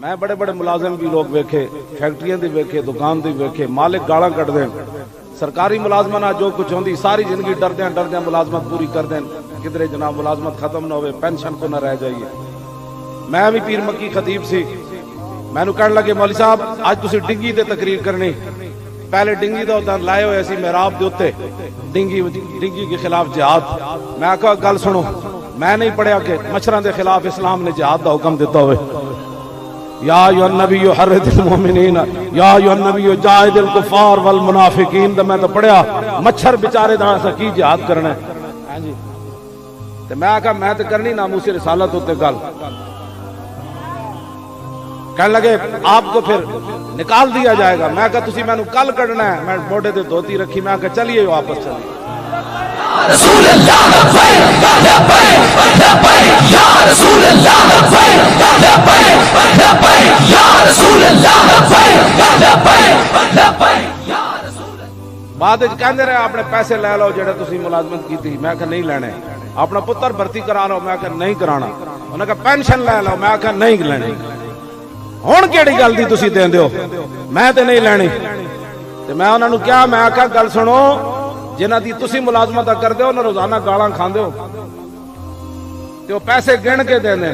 میں بڑے بڑے ملازم بھی لوگ ویکھے، فیکٹریاں دی ویکھے، دکان دی ویکھے، مالک گالاں کٹ دین، سرکاری ملازمہ نہ جو کچھ ہوندی ساری زندگی ڈردیاں ملازمت پوری کر دین، کدھر جناب ملازمت ختم نہ ہوئے، پینشن کو نہ رہ جائیے۔ میں بھی پیر مکی خطیب سی، میں نو کہنے لگے مولوی صاحب آج تسی ڈنگی تے تقریر کرنی، پہلے ڈنگی دا ادھر لائے ہوئے سی محراب دے اوتے، ڈنگی کے خلاف جہاد۔ میں کہا گل سنو، میں نہیں پڑھیا کہ مچھراں دے خلاف اسلام نے جہاد دا حکم دیتا ہوئے، یا ایھا النبی حرض المؤمنین یا ایھا النبی جاہد الکفار والمنافقین، میں تو پڑھیا مچھر بیچارے دا اسا کی جہاد کرنا ہے۔ ہاں جی تے میں کہا میں تے کرنی ناموس رسالت ہوتے گل۔ کہنے لگے آپ کو پھر نکال دیا جائے گا۔ میں کہا تسی میں نو کل کڈنا ہے، میں موڈے تے دھوتی رکھی، میں کہا چلیے واپس چلیے۔ رسول اللہ یا رسول اللہ یا رسول اللہ۔ بعد وچ کہندے رہے اپنے پیسے لے لو جڑے تسی ملازمت کیتی، میں کہا نہیں لینے۔ اپنا پتر بھرتی کرا لو، میں کہا نہیں کرانا۔ انہوں نے کہا پینشن لے لو، میں کہا نہیں لینی۔ ہن کیڑی گل دی تسی دیندے ہو، میں تے نہیں لینی۔ تے میں انہاں نوں کہا، میں آکھا گل سنو، جنہاں دی تسی ملازمت کردے ہو، انہاں روزانہ گالاں کھاندے ہو تے او پیسے گن کے دیندے،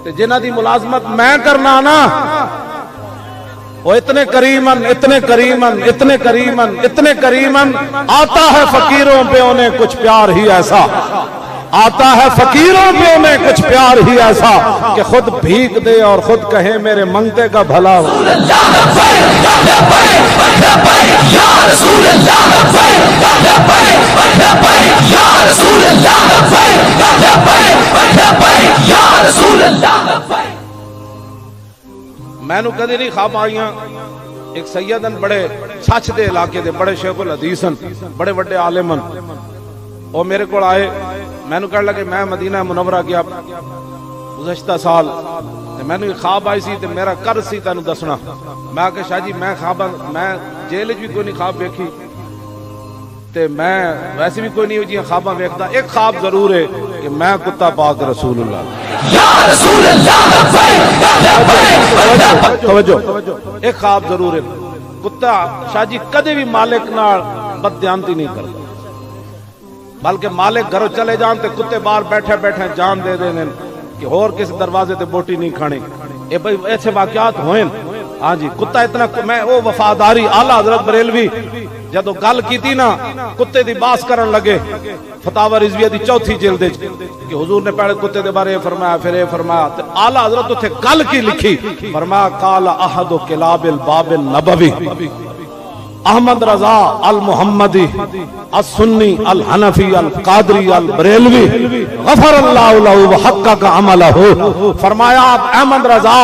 تے جنہاں دی ملازمت میں کرنا نا، وہ اتنے کریمن آتا ہے فقیروں پہ انہیں کچھ پیار ہی ایسا، آتا ہے فقیروں پہ انہیں کچھ پیار ہی ایسا کہ خود بھیک دے اور خود کہے میرے منگتے کا بھلا ہو۔ میں نو کدی نہیں خواب آئیاں ایک سیدن بڑے سچ دے علاقے دے بڑے شیخ الحدیثن بڑے بڑے عالمن، وہ میرے کو آئے، میں نو کہنے لگے میں مدینہ منورہ گیا گزشتہ سال، میں نو خواب آئی سی تے میرا قرض سی تینوں دسنا۔ میں آکے شاہ جی میں جیل بھی کوئی نہیں خواب ویکھی تے میں ویسے بھی کوئی نہیں جی خواباں ویکھدا، ایک خواب ضرور ہے کہ میں کتا پاک رسول اللہ یا رسول اللہ۔ توجہ، ایک خواب ضرور ہے، کتا شاہ جی کدے بھی مالک نال بددیانتی نہیں کرتا، بلکہ مالک گھروں چلے جان تے کتے باہر بیٹھے بیٹھے جان دے دیں کہ اور کس دروازے تے بوٹی نہیں کھانی۔ اے بھائی ایسے واقعات ہوئیں۔ ہاں جی کتا اتنا، میں وہ وفاداری اعلیٰ حضرت بریلوی جدو گل کیتی نا کتے دی باس کرن لگے فتاوی رضویہ دی 4 جلد کہ حضور نے پہلے کتے دے بارے فرمایا، پھر فرمایا اعلیٰ حضرت اتھے گل کی لکھی، فرمایا قال احد کلاب الباب النبوی احمد رضا المحمدی السنی الحنفی القادری البریلوی غفر اللہ لہ وحقق عملہ۔ فرمایا آپ احمد رضا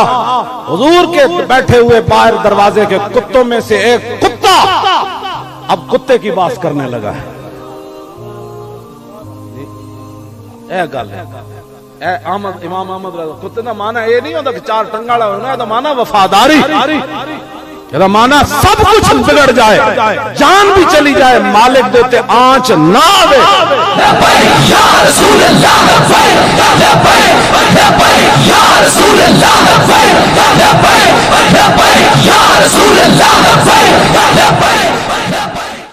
حضور کے بیٹھے ہوئے باہر دروازے کے کتوں میں سے ایک کتا اب کتے کی باس کرنے لگا ہے۔ اے گل ہے، اے امام احمد رضا کتے دا معنی یہ نہیں ہوتا کہ 4 ٹنگا والا ہونا، دا معنی وفاداری، یہ معنی سب کچھ بگڑ جائے، جان بھی چلی جائے، مالک دیتے آنچ نہ آوے۔ یا رسول اللہ یا رسول اللہ یا رسول اللہ۔